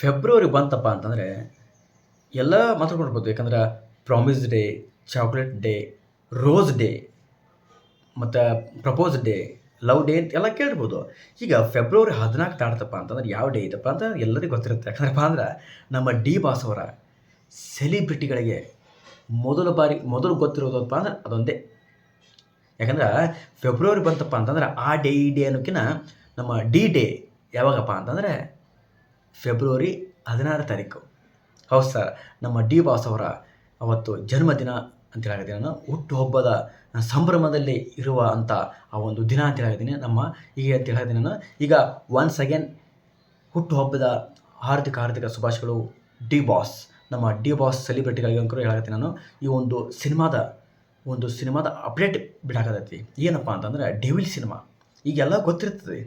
February ಬಂತಪ್ಪ ಅಂತಂದರೆ ಎಲ್ಲ ಮಾತಾಡ್ಕೊಳ್ಬೋದು. ಯಾಕಂದ್ರೆ promise day, chocolate day, rose day ಮತ್ತು ಪ್ರಪೋಸ್ ಡೇ, ಲವ್ ಡೇ ಅಂತ ಎಲ್ಲ ಕೇಳಿರ್ಬೋದು. ಈಗ ಫೆಬ್ರವರಿ 14 ದಾಟ್ತಪ್ಪ ಅಂತಂದ್ರೆ ಯಾವ ಡೇ ಐತಪ್ಪ ಅಂತ ಎಲ್ಲರಿಗೂ ಗೊತ್ತಿರುತ್ತೆ. ಯಾಕಂದ್ರಪ್ಪ ಅಂದ್ರೆ ನಮ್ಮ ಡಿ ಬಾಸ್ ಅವರ ಸೆಲಿಬ್ರಿಟಿಗಳಿಗೆ ಮೊದಲು ಗೊತ್ತಿರೋದಪ್ಪ ಅಂದ್ರೆ ಅದೊಂದೇ. ಯಾಕಂದ್ರೆ ಫೆಬ್ರವರಿ ಬಂತಪ್ಪ ಅಂತಂದ್ರೆ ಆ ಡೇ ಈ ಡೇ ಅನ್ನೋಕ್ಕಿಂತ ನಮ್ಮ ಡಿ ಡೇ ಯಾವಾಗಪ್ಪ ಅಂತಂದರೆ ಫೆಬ್ರವರಿ 16 ತಾರೀಕು. ಹೌದು ಸರ್, ನಮ್ಮ ಡಿ ಬಾಸ್ ಅವರ ಅವತ್ತು ಜನ್ಮದಿನ ಅಂತ ಹೇಳಾಕತ್ತೀನಿ ನಾನು. ಹುಟ್ಟುಹಬ್ಬದ ಸಂಭ್ರಮದಲ್ಲಿ ಇರುವ ಅಂಥ ಆ ಒಂದು ದಿನ ಅಂತ ಹೇಳಾಕತ್ತೀನಿ ನಮ್ಮ ಹೀಗೆ ಅಂತ ಹೇಳಾಕತ್ತೀನಿ ನಾನು. ಈಗ ಒನ್ಸ್ ಅಗೇನ್ ಹುಟ್ಟುಹಬ್ಬದ ಹಾರ್ದಿಕ ಶುಭಾಶಯಗಳು ಡಿ ಬಾಸ್. ನಮ್ಮ ಡಿ ಬಾಸ್ ಸೆಲಿಬ್ರಿಟಿಗಳಿಗೆ ಅಂಕರು ಹೇಳಾಕತ್ತೀನಿ ನಾನು. ಈ ಒಂದು ಸಿನಿಮಾದ ಅಪ್ಡೇಟ್ ಬಿಡಾಕತ್ತೈತಿ. ಏನಪ್ಪ ಅಂತಂದ್ರೆ ಡೆವಿಲ್ ಸಿನಿಮಾ. ಈಗೆಲ್ಲ ಗೊತ್ತಿರ್ತದೆ.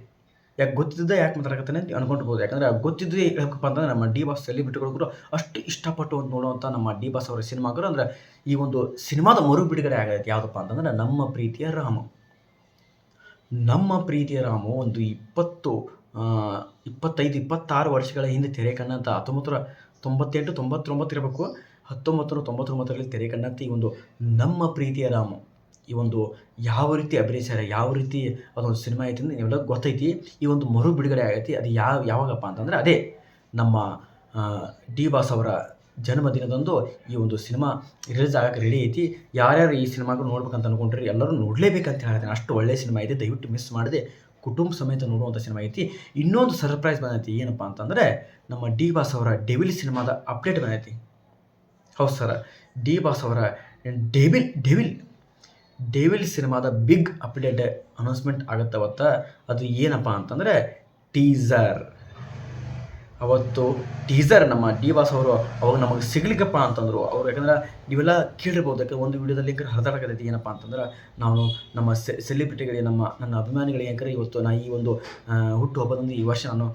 ಯಾಕೆ ಗೊತ್ತಿದ್ದೆ ಯಾಕೆ ಮಾತಾಡಕತ್ತಾನೆ ಅಂತ ಅನ್ಕೊಂಡಿರ್ಬೋದು. ಯಾಕಂದರೆ ಗೊತ್ತಿದ್ದು ಯಾಕಪ್ಪ ಅಂತಂದ್ರೆ ನಮ್ಮ ಡಿ ಬಾಸ್ ಸೆಲಿಬ್ರಿಟಿಗಳು ಕೂಡ ಅಷ್ಟು ಇಷ್ಟಪಟ್ಟು ಒಂದು ನೋಡುವಂಥ ನಮ್ಮ ಡಿ ಬಾಸ್ ಅವರ ಸಿನಿಮಾಗಳು ಅಂದರೆ ಈ ಒಂದು ಸಿನಿಮಾದ ಮರು ಬಿಡುಗಡೆ ಆಗೈತೆ. ಯಾವುದಪ್ಪ ಅಂತಂದ್ರೆ ನಮ್ಮ ಪ್ರೀತಿಯ ರಾಮು. ಒಂದು 25-26 ವರ್ಷಗಳ ಹಿಂದೆ ತೆರೆ ಕಂಡಂಥ 1998-99 ಇರಬೇಕು. 1999ರಲ್ಲಿ ತೆರೆ ಕಂಡಂಥ ಈ ಒಂದು ನಮ್ಮ ಪ್ರೀತಿಯ ರಾಮು ಈ ಒಂದು ಯಾವ ರೀತಿ ಅಭಿನಯಿಸ್ಯಾರ, ಯಾವ ರೀತಿ ಅದೊಂದು ಸಿನಿಮಾ ಐತಿ ಅಂತ ನಿಮ್ಮೆಲ್ಲ ಗೊತ್ತೈತಿ. ಈ ಒಂದು ಮರು ಬಿಡುಗಡೆ ಆಗೈತಿ. ಅದು ಯಾವಾಗಪ್ಪ ಅಂತಂದರೆ ಅದೇ ನಮ್ಮ ಡಿ ಬಾಸ್ ಅವರ ಜನ್ಮದಿನದಂದು ಈ ಒಂದು ಸಿನಿಮಾ ರಿಲೀಸ್ ಆಗಕ್ಕೆ ರೆಡಿ ಐತಿ. ಯಾರ್ಯಾರು ಈ ಸಿನಿಮಾಗಳು ನೋಡ್ಬೇಕಂತ ಅಂದ್ಕೊಂಡ್ರಿ ಎಲ್ಲರೂ ನೋಡಲೇಬೇಕಂತ ಹೇಳ್ತೀನಿ. ಅಷ್ಟು ಒಳ್ಳೆಯ ಸಿನಿಮಾ ಐತಿ. ದಯವಿಟ್ಟು ಮಿಸ್ ಮಾಡದೆ ಕುಟುಂಬ ಸಮೇತ ನೋಡುವಂಥ ಸಿನಿಮಾ ಐತಿ. ಇನ್ನೊಂದು ಸರ್ಪ್ರೈಸ್ ಬಂದೈತಿ. ಏನಪ್ಪ ಅಂತಂದರೆ ನಮ್ಮ ಡಿ ಬಾಸ್ ಅವರ ಡೆವಿಲ್ ಸಿನಿಮಾದ ಅಪ್ಡೇಟ್ ಬಂದೈತಿ. ಹೌದು ಸರ್, ಡಿ ಬಾಸ್ ಅವರ ಡೆವಿಲ್ ಸಿನಿಮಾದ ಬಿಗ್ ಅಪ್ಡೇಟ್ ಅನೌನ್ಸ್ಮೆಂಟ್ ಆಗುತ್ತೆ ಅವತ್ತು. ಅದು ಏನಪ್ಪ ಅಂತಂದರೆ ಟೀಸರ್ ನಮ್ಮ ಡಿ ಬಾಸ್ ಅವರು ಅವಾಗ ನಮಗೆ ಸಿಗ್ಲಿಕ್ಕಪ್ಪ ಅಂತಂದರು ಅವರು. ಯಾಕಂದ್ರೆ ನೀವೆಲ್ಲ ಕೇಳಿರ್ಬೋದು. ಯಾಕಂದ್ರೆ ಒಂದು ವಿಡಿಯೋದಲ್ಲಿ ಹರಿದಾಡಕತ್ತೈತಿ. ಏನಪ್ಪ ಅಂತಂದ್ರೆ ನಾವು ನಮ್ಮ ಸೆಲಿಬ್ರಿಟಿಗಳಿಗೆ ನನ್ನ ಅಭಿಮಾನಿಗಳಿಗೆ ಯಾಕಂದ್ರೆ ಇವತ್ತು ನಾ ಈ ಒಂದು ಹುಟ್ಟುಹಬ್ಬದಂದು ಈ ವರ್ಷ ನಾನು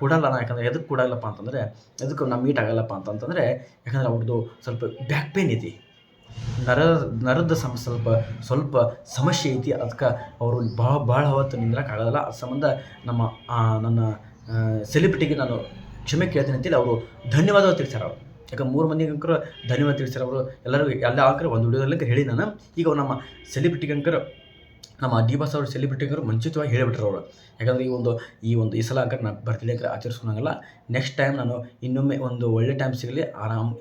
ಕೊಡಲ್ಲ. ಯಾಕಂದರೆ ಎದಕ್ಕೆ ಕೊಡಲ್ಲಪ್ಪ ಅಂತಂದರೆ ಎದಕ್ಕೆ ನಾವು ಮೀಟ್ ಆಗಲ್ಲಪ್ಪ ಅಂತಂತಂದರೆ ಯಾಕಂದ್ರೆ ಅವ್ರದ್ದು ಸ್ವಲ್ಪ ಬ್ಯಾಕ್ ಪೇನ್ ಐತಿ, ನರದ ಸ್ವಲ್ಪ ಸಮಸ್ಯೆ ಐತಿ. ಅದಕ್ಕೆ ಅವರು ಭಾಳ ಹೊತ್ತು ನಿಂದ್ರಕ್ಕಾಗೋಲ್ಲ. ಅದು ಸಂಬಂಧ ನನ್ನ ಸೆಲಿಬ್ರಿಟಿಗೆ ನಾನು ಕ್ಷಮೆ ಕೇಳ್ತೀನಿ ಅಂತೇಳಿ ಅವರು ಧನ್ಯವಾದ ತಿಳಿಸ್ಯಾರ. ಅವರು ಯಾಕಂದ್ರೆ 3 ಮಂದಿಗೆ ಅಂಕರು ಧನ್ಯವಾದ ತಿಳಿಸ್ಯಾರ. ಅವರು ಎಲ್ಲರಿಗೂ ಎಲ್ಲ ಅಂಕರು ಒಂದು ವಿಡಿಯೋದಲ್ಲಿ ಹೇಳಿ ನಾನು. ಈಗ ನಮ್ಮ ಸೆಲಿಬ್ರಿಟಿಗೆ ಅಂಕರು ನಮ್ಮ ಡಿ ಬಾಸ್ ಅವರು ಸೆಲಿಬ್ರಿಟಿಗರು ಮುಂಚಿತವಾಗಿ ಹೇಳಿಬಿಟ್ರು ಅವರು. ಯಾಕಂದರೆ ಈ ಸಲ ಅಂಕರ್ ನಾನು ಬರ್ತಿದ್ದೆ ಆಚರಿಸ್ಕೊಳಂಗಿಲ್ಲ. ನೆಕ್ಸ್ಟ್ ಟೈಮ್ ನಾನು ಇನ್ನೊಮ್ಮೆ ಒಂದು ಒಳ್ಳೆ ಟೈಮ್ ಸಿಗಲಿ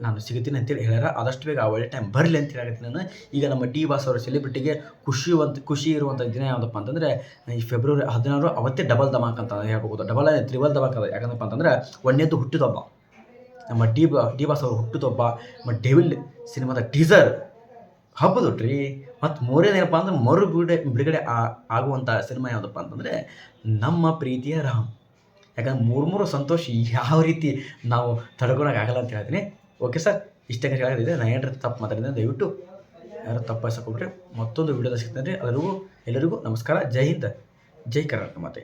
ನಾನು ಸಿಗ್ತೀನಿ ಅಂತೇಳಿ ಹೇಳ್ಯಾರ. ಆದಷ್ಟು ಬೇಗ ಆ ಒಳ್ಳೆ ಟೈಮ್ ಬರಲಿ ಅಂತ ಹೇಳಾಕತ್ತೀನಿ ನಾನು. ಈಗ ನಮ್ಮ ಡಿ ಬಾಸ್ ಅವರ ಸೆಲಿಬ್ರಿಟಿಗೆ ಖುಷಿ ಇರುವಂಥ ದಿನ ಯಾವುದಪ್ಪ ಅಂತಂದರೆ ಈ ಫೆಬ್ರವರಿ 16 ಅವತ್ತೇ ಡಬಲ್ ಧಮಾಕ್ ಅಂತ ಹೇಳ್ಬೋದು. ತ್ರಿಬಲ್ ಧಮಾಕ್ ಅದ. ಯಾಕಂದಪ್ಪ ಅಂತಂದರೆ ಒಂದೇದು ಹುಟ್ಟಿದೊಬ್ಬ ನಮ್ಮ ಡಿ ಬಾಸ್ ಅವರು ಹುಟ್ಟಿದೊಬ್ಬ ಡೆವಿಲ್ ಸಿನಿಮಾದ ಟೀಸರ್ ಹಬ್ಬದೊಟ್ರಿ. ಮತ್ತು ಮೂರನೇನಪ್ಪ ಅಂದ್ರೆ ಮರು ಬಿಡುಗಡೆ ಆಗುವಂಥ ಸಿನಿಮಾ ಯಾವುದಪ್ಪ ಅಂತಂದರೆ ನಮ್ಮ ಪ್ರೀತಿಯ ರಾಮ್. ಯಾಕಂದ್ರೆ ಮೂರು ಸಂತೋಷ ಯಾವ ರೀತಿ ನಾವು ತಡ್ಕೊಳಕ್ಕಾಗಲ್ಲ ಅಂತ ಹೇಳ್ತೀನಿ. ಓಕೆ ಸರ್, ಇಷ್ಟೇ ಹೇಳೋದಿದೆ. ನಾನು ಏನಾರ ತಪ್ಪು ಮಾತಾಡಿದ್ರೆ ದಯವಿಟ್ಟು ಯಾರು ತಪ್ಪಾಯಿಸ್ಕೊಬಿಟ್ರೆ ಮತ್ತೊಂದು ವಿಡಿಯೋದ ಸಿಗ್ತಾನೆ. ಎಲ್ಲರಿಗೂ ನಮಸ್ಕಾರ. ಜೈ ಹಿಂದ್, ಜೈ ಕರ್ನಾಟಕ ಮಾತೆ.